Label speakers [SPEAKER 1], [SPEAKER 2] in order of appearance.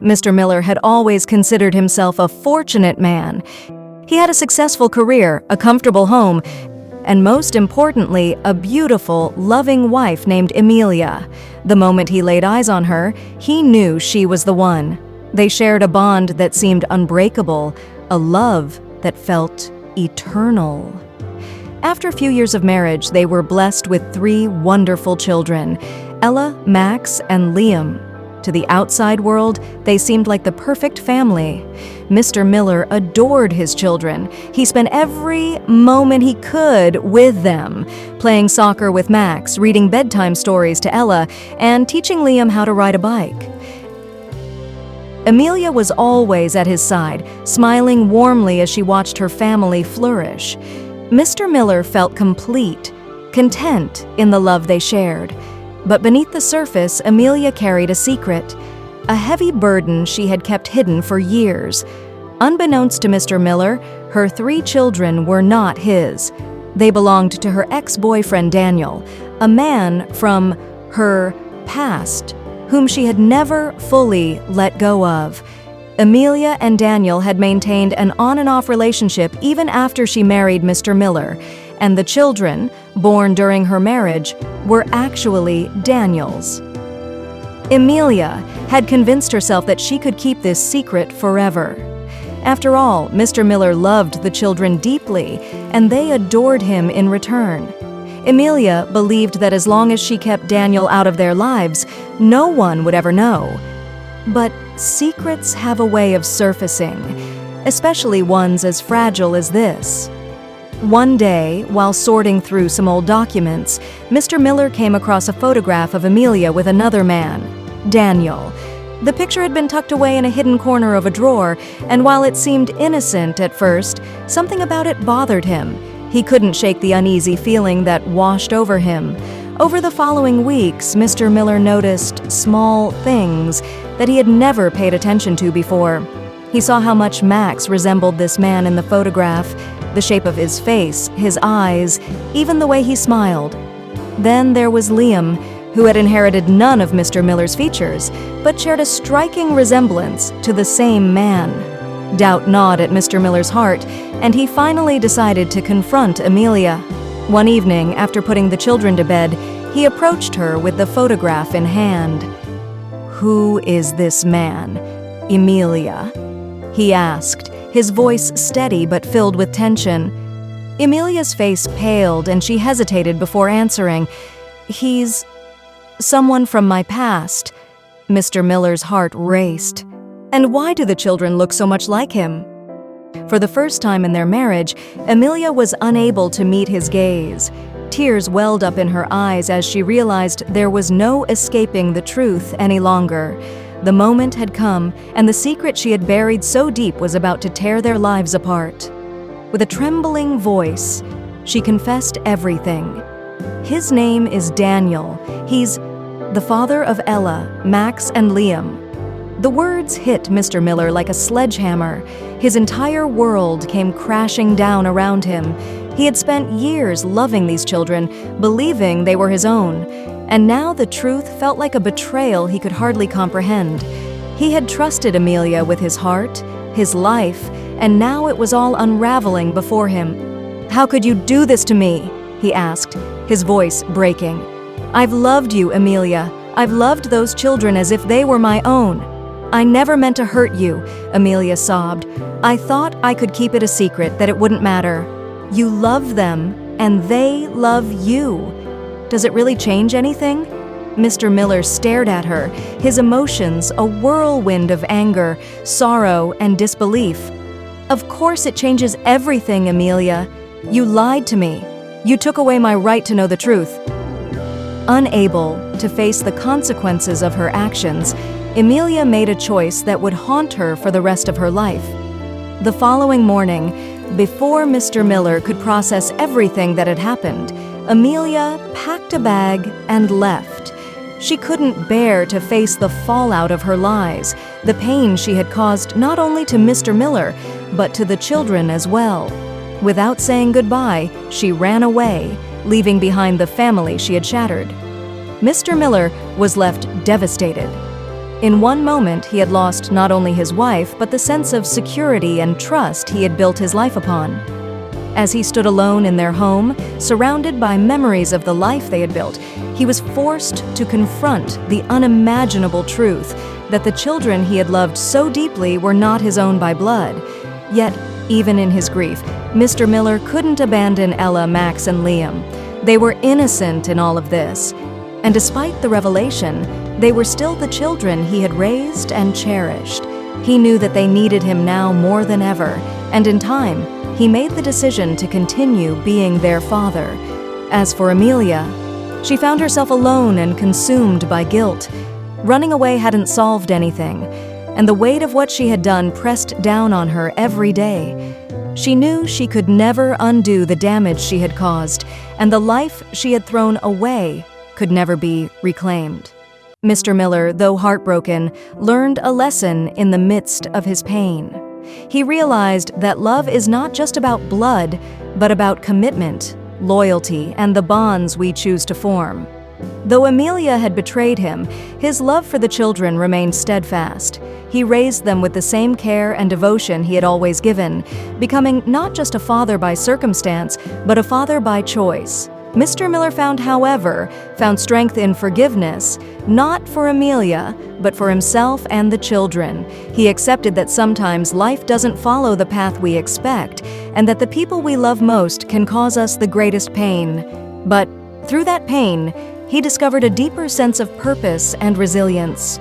[SPEAKER 1] Mr. Miller had always considered himself a fortunate man. He had a successful career, a comfortable home, and most importantly, a beautiful, loving wife named Amelia. The moment he laid eyes on her, he knew she was the one. They shared a bond that seemed unbreakable, a love that felt eternal. After a few years of marriage, they were blessed with 3 wonderful children, Ella, Max, and Liam. To the outside world, they seemed like the perfect family. Mr. Miller adored his children. He spent every moment he could with them, playing soccer with Max, reading bedtime stories to Ella, and teaching Liam how to ride a bike. Amelia was always at his side, smiling warmly as she watched her family flourish. Mr. Miller felt complete, content in the love they shared. But beneath the surface, Amelia carried a secret, a heavy burden she had kept hidden for years. Unbeknownst to Mr. Miller, her 3 children were not his. They belonged to her ex-boyfriend Daniel, a man from her past, whom she had never fully let go of. Amelia and Daniel had maintained an on-and-off relationship even after she married Mr. Miller, and the children, born during her marriage, were actually Daniel's. Amelia had convinced herself that she could keep this secret forever. After all, Mr. Miller loved the children deeply, and they adored him in return. Amelia believed that as long as she kept Daniel out of their lives, no one would ever know. But secrets have a way of surfacing, especially ones as fragile as this. One day, while sorting through some old documents, Mr. Miller came across a photograph of Amelia with another man, Daniel. The picture had been tucked away in a hidden corner of a drawer, and while it seemed innocent at first, something about it bothered him. He couldn't shake the uneasy feeling that washed over him. Over the following weeks, Mr. Miller noticed small things that he had never paid attention to before. He saw how much Max resembled this man in the photograph, the shape of his face, his eyes, even the way he smiled. Then there was Liam, who had inherited none of Mr. Miller's features, but shared a striking resemblance to the same man. Doubt gnawed at Mr. Miller's heart, and he finally decided to confront Amelia. One evening, after putting the children to bed, he approached her with the photograph in hand. "Who is this man, Amelia?" he asked, his voice steady but filled with tension. Amelia's face paled and she hesitated before answering. "He's someone from my past." Mr. Miller's heart raced. "And why do the children look so much like him?" For the first time in their marriage, Amelia was unable to meet his gaze. Tears welled up in her eyes as she realized there was no escaping the truth any longer. The moment had come, and the secret she had buried so deep was about to tear their lives apart. With a trembling voice, she confessed everything. "His name is Daniel. He's the father of Ella, Max, and Liam." The words hit Mr. Miller like a sledgehammer. His entire world came crashing down around him. He had spent years loving these children, believing they were his own, and now the truth felt like a betrayal he could hardly comprehend. He had trusted Amelia with his heart, his life, and now it was all unraveling before him. "How could you do this to me?" he asked, his voice breaking. "I've loved you, Amelia. I've loved those children as if they were my own." "I never meant to hurt you," Amelia sobbed. "I thought I could keep it a secret, that it wouldn't matter. You love them, and they love you. Does it really change anything?" Mr. Miller stared at her, his emotions a whirlwind of anger, sorrow, and disbelief. "Of course it changes everything, Amelia. You lied to me. You took away my right to know the truth." Unable to face the consequences of her actions, Amelia made a choice that would haunt her for the rest of her life. The following morning, before Mr. Miller could process everything that had happened, Amelia packed a bag and left. She couldn't bear to face the fallout of her lies, the pain she had caused not only to Mr. Miller, but to the children as well. Without saying goodbye, she ran away, leaving behind the family she had shattered. Mr. Miller was left devastated. In one moment, he had lost not only his wife, but the sense of security and trust he had built his life upon. As he stood alone in their home, surrounded by memories of the life they had built, he was forced to confront the unimaginable truth that the children he had loved so deeply were not his own by blood. Yet, even in his grief, Mr. Miller couldn't abandon Ella, Max, and Liam. They were innocent in all of this. And despite the revelation, they were still the children he had raised and cherished. He knew that they needed him now more than ever, and in time, he made the decision to continue being their father. As for Amelia, she found herself alone and consumed by guilt. Running away hadn't solved anything, and the weight of what she had done pressed down on her every day. She knew she could never undo the damage she had caused, and the life she had thrown away could never be reclaimed. Mr. Miller, though heartbroken, learned a lesson in the midst of his pain. He realized that love is not just about blood, but about commitment, loyalty, and the bonds we choose to form. Though Amelia had betrayed him, his love for the children remained steadfast. He raised them with the same care and devotion he had always given, becoming not just a father by circumstance, but a father by choice. Mr. Miller found strength in forgiveness, not for Amelia, but for himself and the children. He accepted that sometimes life doesn't follow the path we expect, and that the people we love most can cause us the greatest pain. But through that pain, he discovered a deeper sense of purpose and resilience.